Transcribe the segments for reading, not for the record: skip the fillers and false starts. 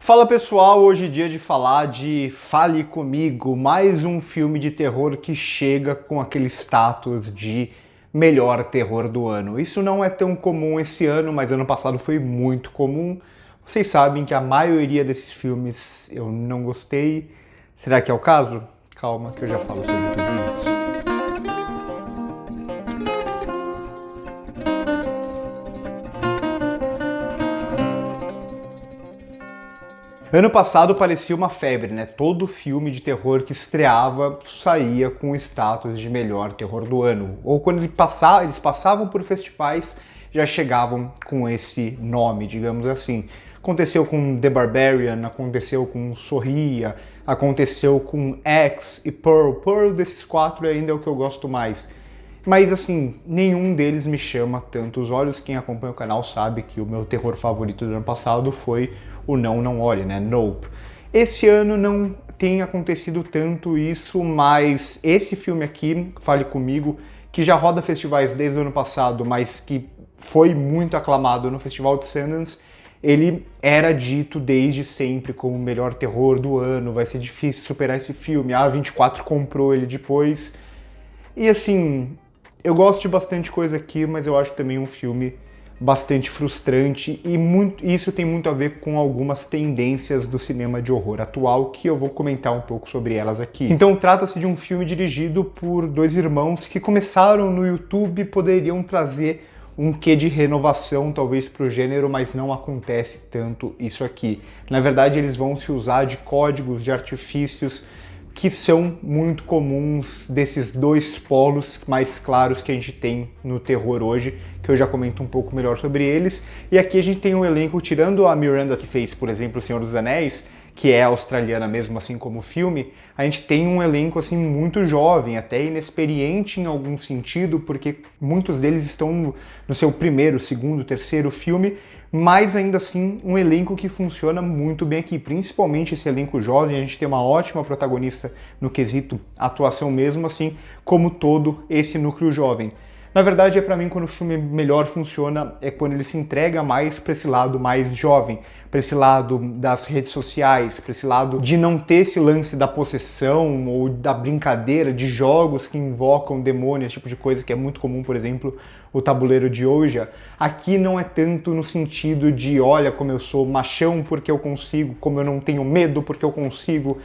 Fala pessoal, hoje é dia de falar de Fale Comigo, mais um filme de terror que chega com aquele status de melhor terror do ano. Isso não é tão comum esse ano, mas ano passado foi muito comum. Vocês sabem que a maioria desses filmes eu não gostei. Será que é o caso? Calma que eu já falo sobre tudo isso. Ano passado parecia uma febre, né? Todo filme de terror que estreava saía com o status de melhor terror do ano. Ou quando eles passavam por festivais, já chegavam com esse nome, digamos assim. Aconteceu com The Barbarian, aconteceu com Sorria, aconteceu com X e Pearl. Pearl desses quatro ainda é o que eu gosto mais. Mas assim, nenhum deles me chama tanto os olhos. Quem acompanha o canal sabe que o meu terror favorito do ano passado foi o Não Olhe, né? Nope. Esse ano não tem acontecido tanto isso, mas esse filme aqui, Fale Comigo, que já roda festivais desde o ano passado, mas que foi muito aclamado no Festival de Sundance, ele era dito desde sempre como o melhor terror do ano, vai ser difícil superar esse filme, a A24 comprou ele depois, e assim, eu gosto de bastante coisa aqui, mas eu acho também um filme bastante frustrante e isso tem muito a ver com algumas tendências do cinema de horror atual que eu vou comentar um pouco sobre elas aqui. Então trata-se de um filme dirigido por dois irmãos que começaram no YouTube e poderiam trazer um quê de renovação talvez para o gênero, mas não acontece tanto isso aqui. Na verdade eles vão se usar de códigos, de artifícios que são muito comuns desses dois polos mais claros que a gente tem no terror hoje, que eu já comento um pouco melhor sobre eles. E aqui a gente tem um elenco, tirando a Miranda que fez, por exemplo, O Senhor dos Anéis, que é australiana mesmo, assim como o filme, a gente tem um elenco assim muito jovem, até inexperiente em algum sentido, porque muitos deles estão no seu primeiro, segundo, terceiro filme, mas ainda assim um elenco que funciona muito bem aqui, principalmente esse elenco jovem. A gente tem uma ótima protagonista no quesito atuação mesmo, assim como todo esse núcleo jovem. Na verdade, para mim, quando o filme melhor funciona é quando ele se entrega mais para esse lado mais jovem, para esse lado das redes sociais, para esse lado de não ter esse lance da possessão ou da brincadeira de jogos que invocam demônios, esse tipo de coisa que é muito comum, por exemplo, o tabuleiro de Ouija. Aqui não é tanto no sentido de, olha como eu sou machão porque eu consigo, como eu não tenho medo porque eu consigo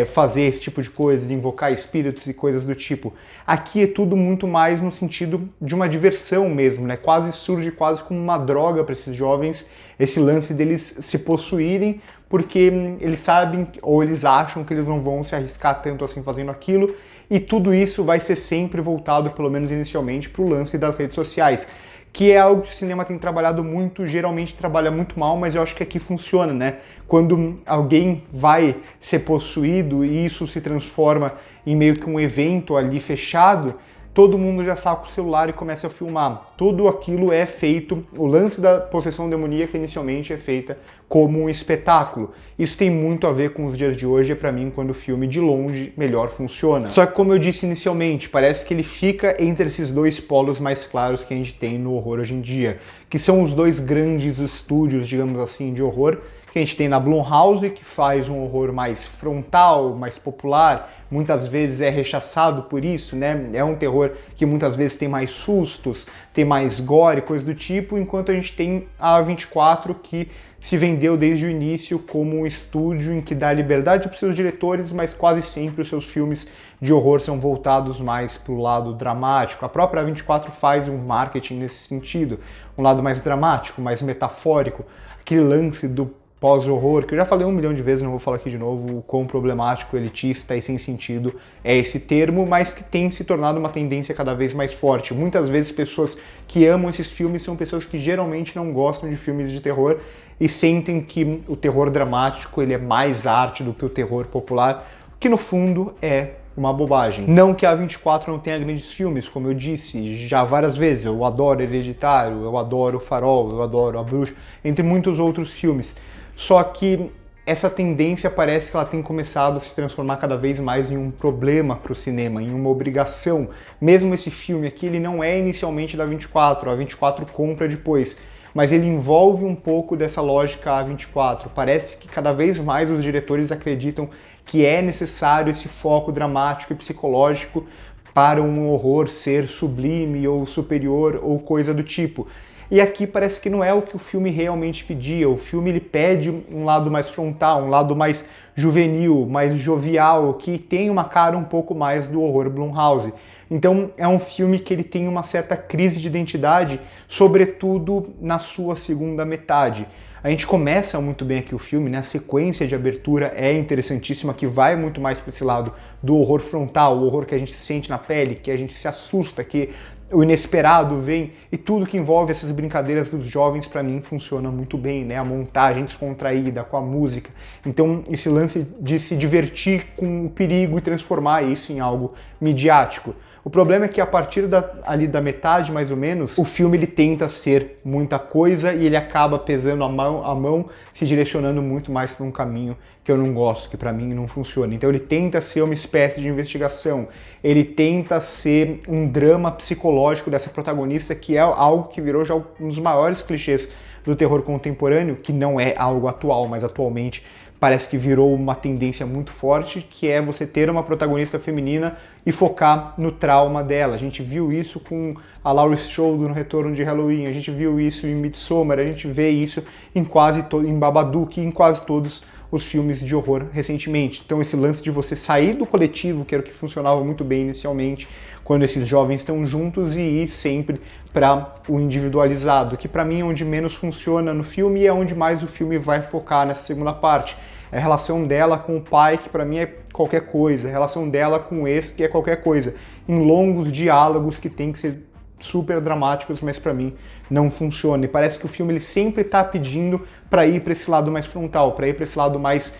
fazer esse tipo de coisa, de invocar espíritos e coisas do tipo. Aqui é tudo muito mais no sentido de uma diversão mesmo, né? Surge quase como uma droga para esses jovens, esse lance deles se possuírem, porque eles sabem ou eles acham que eles não vão se arriscar tanto assim fazendo aquilo, e tudo isso vai ser sempre voltado, pelo menos inicialmente, para o lance das redes sociais, que é algo que o cinema tem trabalhado muito, geralmente trabalha muito mal, mas eu acho que aqui funciona, né? Quando alguém vai ser possuído e isso se transforma em meio que um evento ali fechado, todo mundo já saca o celular e começa a filmar. Tudo aquilo é feito, o lance da possessão demoníaca inicialmente é feita como um espetáculo. Isso tem muito a ver com os dias de hoje, é pra mim quando o filme de longe melhor funciona. Só que como eu disse inicialmente, parece que ele fica entre esses dois polos mais claros que a gente tem no horror hoje em dia, que são os dois grandes estúdios, digamos assim, de horror, que a gente tem na Blumhouse, que faz um horror mais frontal, mais popular, muitas vezes é rechaçado por isso, né? É um terror que muitas vezes tem mais sustos, tem mais gore, coisa do tipo, enquanto a gente tem a A24, que se vendeu desde o início como um estúdio em que dá liberdade para os seus diretores, mas quase sempre os seus filmes de horror são voltados mais para o lado dramático. A própria A24 faz um marketing nesse sentido, um lado mais dramático, mais metafórico, aquele lance do pós-horror, que eu já falei 1 milhão de vezes, não vou falar aqui de novo, o quão problemático, elitista e sem sentido é esse termo, mas que tem se tornado uma tendência cada vez mais forte. Muitas vezes pessoas que amam esses filmes são pessoas que geralmente não gostam de filmes de terror e sentem que o terror dramático ele é mais arte do que o terror popular, que no fundo é uma bobagem. Não que a A24 não tenha grandes filmes, como eu disse já várias vezes, eu adoro Hereditário, eu adoro Farol, eu adoro A Bruxa, entre muitos outros filmes. Só que essa tendência parece que ela tem começado a se transformar cada vez mais em um problema para o cinema, em uma obrigação. Mesmo esse filme aqui, ele não é inicialmente da A24 compra depois. mas ele envolve um pouco dessa lógica A24. Parece que cada vez mais os diretores acreditam que é necessário esse foco dramático e psicológico para um horror ser sublime ou superior ou coisa do tipo. E aqui parece que não é o que o filme realmente pedia. O filme ele pede um lado mais frontal, um lado mais juvenil, mais jovial, que tem uma cara um pouco mais do horror Blumhouse. Então é um filme que ele tem uma certa crise de identidade, sobretudo na sua segunda metade. A gente começa muito bem aqui o filme, né? A sequência de abertura é interessantíssima, que vai muito mais para esse lado do horror frontal, o horror que a gente sente na pele, que a gente se assusta, que o inesperado vem, e tudo que envolve essas brincadeiras dos jovens, para mim, funciona muito bem, né? A montagem descontraída com a música. Então, esse lance de se divertir com o perigo e transformar isso em algo midiático. O problema é que a partir ali da metade, mais ou menos, o filme ele tenta ser muita coisa e ele acaba pesando a mão, se direcionando muito mais para um caminho que eu não gosto, que para mim não funciona. Então ele tenta ser uma espécie de investigação, ele tenta ser um drama psicológico dessa protagonista, que é algo que virou já um dos maiores clichês do terror contemporâneo, que não é algo atual, mas atualmente parece que virou uma tendência muito forte, que é você ter uma protagonista feminina e focar no trauma dela. A gente viu isso com a Laurie Strode no Retorno de Halloween, a gente viu isso em Midsommar, a gente vê isso em Babadook e em quase todos os filmes de horror recentemente. Então esse lance de você sair do coletivo, que era o que funcionava muito bem inicialmente, quando esses jovens estão juntos, e ir sempre para o individualizado, que para mim é onde menos funciona no filme e é onde mais o filme vai focar nessa segunda parte. A relação dela com o pai, que para mim é qualquer coisa, a relação dela com o ex, que é qualquer coisa, em longos diálogos que tem que ser super dramáticos, mas para mim não funciona. E parece que o filme ele sempre está pedindo para ir para esse lado mais frontal, para ir para esse lado mais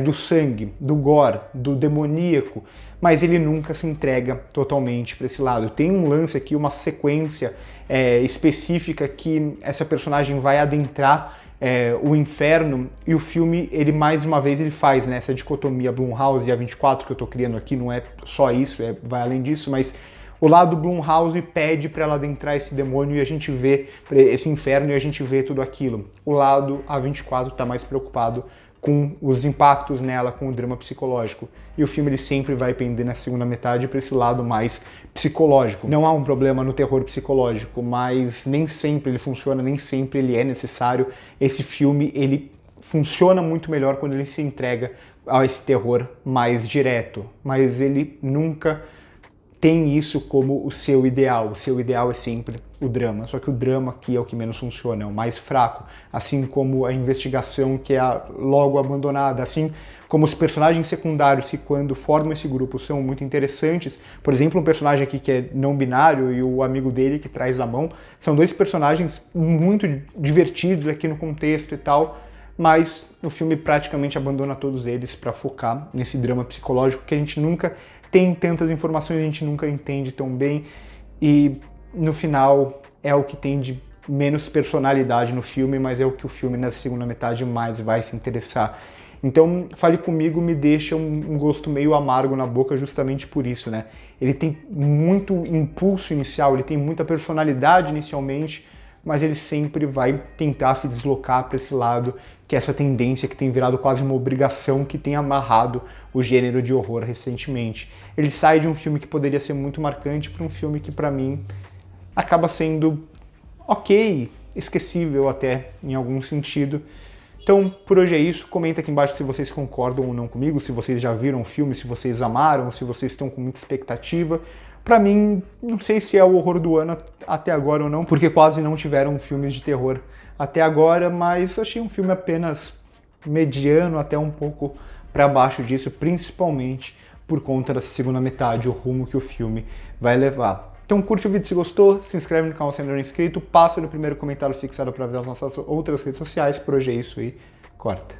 do sangue, do gore, do demoníaco, mas ele nunca se entrega totalmente para esse lado. Tem um lance aqui, uma sequência específica que essa personagem vai adentrar o inferno, e o filme, ele mais uma vez ele faz, né, essa dicotomia Blumhouse e A24 que eu tô criando aqui, não é só isso, vai além disso, mas o lado Blumhouse pede para ela adentrar esse demônio e a gente vê esse inferno e a gente vê tudo aquilo. O lado A24 tá mais preocupado com os impactos nela, com o drama psicológico. E o filme ele sempre vai pender na segunda metade para esse lado mais psicológico. Não há um problema no terror psicológico, mas nem sempre ele funciona, nem sempre ele é necessário. Esse filme ele funciona muito melhor quando ele se entrega a esse terror mais direto, mas ele nunca tem isso como o seu ideal. O seu ideal é sempre o drama, só que o drama aqui é o que menos funciona, é o mais fraco, assim como a investigação, que é logo abandonada, assim como os personagens secundários que quando formam esse grupo são muito interessantes. Por exemplo, um personagem aqui que é não binário e o amigo dele que traz a mão, são dois personagens muito divertidos aqui no contexto e tal, mas o filme praticamente abandona todos eles para focar nesse drama psicológico que a gente nunca tem tantas informações, a gente nunca entende tão bem, e no final é o que tem de menos personalidade no filme, mas é o que o filme na segunda metade mais vai se interessar. Então, Fale Comigo me deixa um gosto meio amargo na boca justamente por isso, né? Ele tem muito impulso inicial, ele tem muita personalidade inicialmente, mas ele sempre vai tentar se deslocar para esse lado, que é essa tendência que tem virado quase uma obrigação, que tem amarrado o gênero de horror recentemente. Ele sai de um filme que poderia ser muito marcante para um filme que, para mim, acaba sendo ok, esquecível até, em algum sentido. Então, por hoje é isso. Comenta aqui embaixo se vocês concordam ou não comigo, se vocês já viram o filme, se vocês amaram, se vocês estão com muita expectativa. Pra mim, não sei se é o horror do ano até agora ou não, porque quase não tiveram filmes de terror até agora, mas eu achei um filme apenas mediano, até um pouco para baixo disso, principalmente por conta da segunda metade, o rumo que o filme vai levar. Então curte o vídeo se gostou, se inscreve no canal se ainda não é inscrito, passa no primeiro comentário fixado para ver as nossas outras redes sociais. Por hoje é isso e corta.